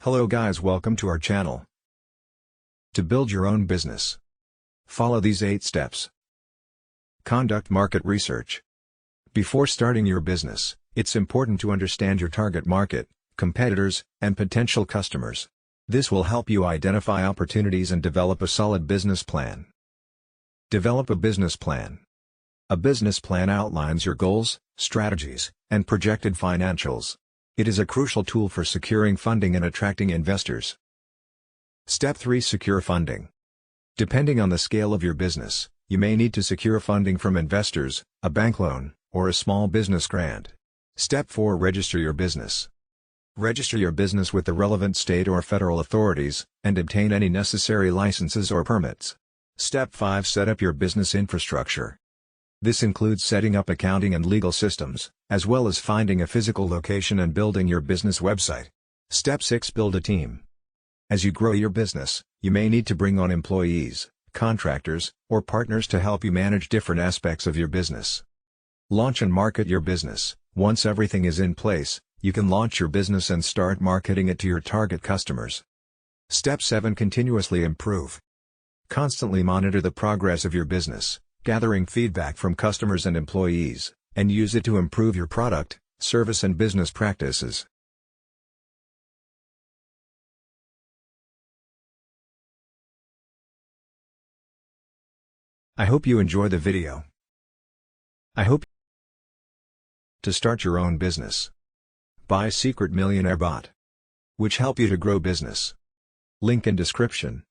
Hello guys, welcome to our channel. To build your own business, follow these 8 steps. Conduct market research. Before starting your business, it's important to understand your target market, competitors, and potential customers. This will help you identify opportunities and develop a solid business plan. Develop a business plan. A business plan outlines your goals, strategies, and projected financials. It is a crucial tool for securing funding and attracting investors. Step 3. Secure funding. Depending on the scale of your business, you may need to secure funding from investors, a bank loan, or a small business grant. Step 4. Register your business. Register your business with the relevant state or federal authorities, and obtain any necessary licenses or permits. Step 5. Set up your business infrastructure. This includes setting up accounting and legal systems, as well as finding a physical location and building your business website. Step 6. Build a team. As you grow your business, you may need to bring on employees, contractors, or partners to help you manage different aspects of your business. Launch and market your business. Once everything is in place, you can launch your business and start marketing it to your target customers. Step 7. Continuously improve. Constantly monitor the progress of your business, gathering feedback from customers and employees, and use it to improve your product, service and business practices. I hope you enjoy the video. I hope to start your own business. Buy Secret Millionaire Bot, which help you to grow business. Link in description.